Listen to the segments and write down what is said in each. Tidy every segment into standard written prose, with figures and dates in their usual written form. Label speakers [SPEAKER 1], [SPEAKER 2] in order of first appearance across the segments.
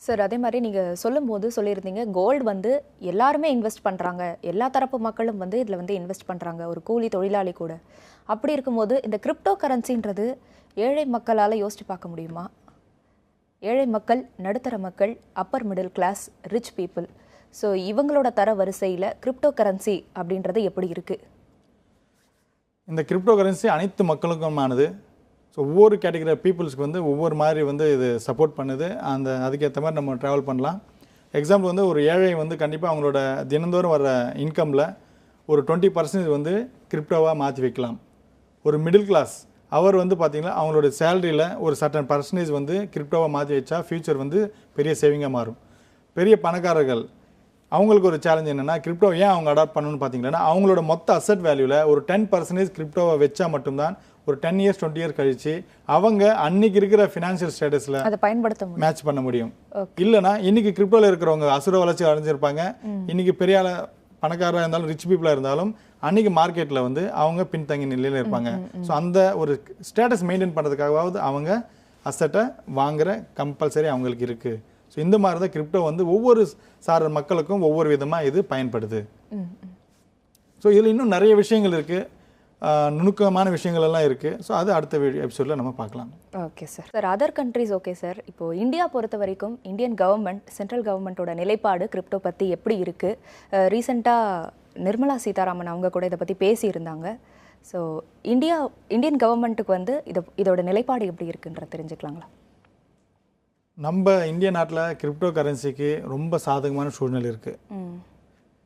[SPEAKER 1] Sir அதே மாதிரி நீங்கள் சொல்லும்போது சொல்லியிருந்தீங்க கோல்டு வந்து எல்லாருமே இன்வெஸ்ட் பண்ணுறாங்க, எல்லா தரப்பு மக்களும் வந்து இதில் வந்து இன்வெஸ்ட் பண்ணுறாங்க, ஒரு கூலி தொழிலாளி கூட. அப்படி இருக்கும்போது இந்த கிரிப்டோ கரன்சின்றது ஏழை மக்களால் யோசித்து பார்க்க முடியுமா? ஏழை மக்கள், நடுத்தர மக்கள், upper middle class, rich people, so இவங்களோட தர வரிசையில் கிரிப்டோ கரன்சி அப்படின்றது எப்படி இருக்குது?
[SPEAKER 2] இந்த கிரிப்டோ கரன்சி அனைத்து மக்களுக்குமானது. ஸோ ஒவ்வொரு கேட்டகரி பீப்புள்ஸ்க்கு வந்து ஒவ்வொரு மாதிரி வந்து இது சப்போர்ட் பண்ணுது. அதுக்கேற்ற மாதிரி நம்ம ட்ராவல் பண்ணலாம். எக்ஸாம்பிள் வந்து ஒரு ஏழை வந்து கண்டிப்பாக அவங்களோட தினந்தோறும் வர இன்கமில் ஒரு 20% வந்து கிரிப்டோவாக மாற்றி வைக்கலாம். ஒரு மிடில் கிளாஸ் அவர் வந்து பார்த்திங்கன்னா அவங்களோட சேலரியில் ஒரு சர்டன் பர்சன்டேஜ் வந்து கிரிப்டோவாக மாற்றி வச்சா ஃப்யூச்சர் வந்து பெரிய சேவிங்காக மாறும். பெரிய பணக்காரர்கள் அவங்களுக்கு ஒரு சேலஞ்ச் என்னென்னா கிரிப்டோ ஏன் அவங்க அடாப்ட் பண்ணணும்னு பார்த்தீங்கன்னா அவங்களோட மொத்த அசட் வேல்யூவில் ஒரு 10% கிரிப்டோவை வச்சா மட்டும்தான் ஒரு 10 இயர்ஸ் 20 இயர்ஸ் கழிச்சு அவங்க அன்னைக்கு இருக்கிற ஃபினான்ஷியல் ஸ்டேட்டஸில்
[SPEAKER 1] அதை பயன்படுத்த
[SPEAKER 2] மேட்ச் பண்ண முடியும். இல்லைனா இன்னைக்கு கிரிப்டோவில் இருக்கிறவங்க அசுர வளர்ச்சி அடைஞ்சிருப்பாங்க, இன்னைக்கு பெரிய பணக்காரராக இருந்தாலும் ரிச் பீப்புளாக இருந்தாலும் அன்னைக்கு மார்க்கெட்டில் வந்து அவங்க பின்தங்கி நிலையில் இருப்பாங்க. ஸோ அந்த ஒரு ஸ்டேட்டஸ் மெயின்டைன் பண்ணுறதுக்காகவாவது அவங்க அசட்டை வாங்குற கம்பல்சரி அவங்களுக்கு இருக்குது. ஸோ இந்த மாதிரி தான் கிரிப்டோ வந்து ஒவ்வொரு சார மக்களுக்கும் ஒவ்வொரு விதமாக இது பயன்படுது. ஸோ இதில் இன்னும் நிறைய விஷயங்கள் இருக்குது, நுணுக்கமான விஷயங்கள் எல்லாம் இருக்குது. ஸோ அது அடுத்த எபிசோடில் நம்ம பார்க்கலாம்.
[SPEAKER 1] Okay sir. Sir other countries okay sir, இப்போது இந்தியா பொறுத்த வரைக்கும் இந்தியன் கவர்மெண்ட், சென்ட்ரல் கவர்மெண்ட்டோட நிலைப்பாடு கிரிப்டோ பற்றி எப்படி இருக்குது? ரீசெண்டாக நிர்மலா சீதாராமன் அவங்க கூட இதை பற்றி பேசியிருந்தாங்க. ஸோ இந்தியன் கவர்மெண்ட்டுக்கு வந்து இதோட நிலைப்பாடு எப்படி இருக்குன்ற தெரிஞ்சுக்கலாங்களா?
[SPEAKER 2] நம்ம இந்திய நாட்டில் கிரிப்டோ கரன்சிக்கு ரொம்ப சாதகமான சூழ்நிலை இருக்குது.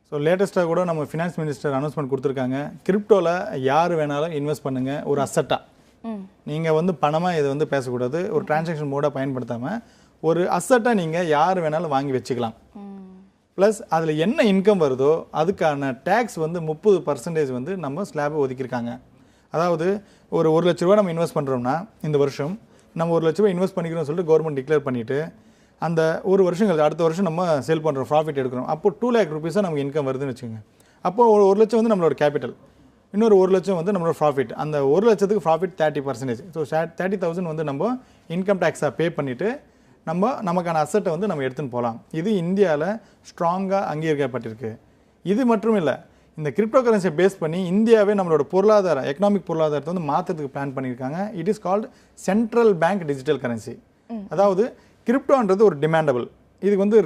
[SPEAKER 2] ஸோ லேட்டஸ்ட்டாக கூட நம்ம ஃபினான்ஸ் மினிஸ்டர் அனௌன்ஸ்மெண்ட் கொடுத்துருக்காங்க, கிரிப்டோவில் யார் வேணாலும் இன்வெஸ்ட் பண்ணுங்கள், ஒரு அசட்டாக. நீங்கள் வந்து பணமாக இதை வந்து பேசக்கூடாது, ஒரு டிரான்சாக்ஷன் மோடாக பயன்படுத்தாமல் ஒரு அசட்டாக நீங்கள் யார் வேணாலும் வாங்கி வச்சுக்கலாம். ப்ளஸ் அதில் என்ன இன்கம் வருதோ அதுக்கான டேக்ஸ் வந்து 30% வந்து நம்ம ஸ்லாபை ஒதுக்கியிருக்காங்க. அதாவது ஒரு 1 லட்ச ரூபா நம்ம இன்வெஸ்ட் பண்ணுறோம்னா இந்த வருஷம் நம்ம 1 லட்ச ரூபா இன்வெஸ்ட் பண்ணிக்கிறோம்னு சொல்லிட்டு கவர்மெண்ட் டிக்ளேர் பண்ணிவிட்டு அந்த ஒரு வருஷம் அடுத்த வருஷம் நம்ம சேல் பண்ணுறோம், ப்ராஃபிட் எடுக்கிறோம். அப்போ 2 lakh rupees நமக்கு இன்கம் வருதுன்னு வச்சுக்கோங்க. அப்போது 1 லட்சம் வந்து நம்மளோட கேபிட்டல், இன்னொரு 1 லட்சம் வந்து நம்மளோட ப்ராஃபிட். அந்த 1 லட்சத்துக்கு ப்ராஃபிட் 30%. ஸோ 30,000 வந்து நம்ம இன்கம் டேக்ஸாக பே பண்ணிவிட்டு நமக்கான அசட்டை வந்து நம்ம எடுத்துன்னு போகலாம். இது இந்தியாவில் ஸ்ட்ராங்காக அங்கீகரிக்கப்பட்டிருக்கு. இது மட்டும் இல்லை, இந்த கிரிப்டோ கரன்சியை பேஸ் பண்ணி இந்தியாவே நம்மளோட எக்கனாமிக் பொருளாதாரத்தை வந்து மாற்றத்துக்கு பிளான் பண்ணியிருக்காங்க. It is called central bank digital currency. அதாவது கிரிப்டோன்றது ஒரு டிமாண்டபிள், இதுக்கு வந்து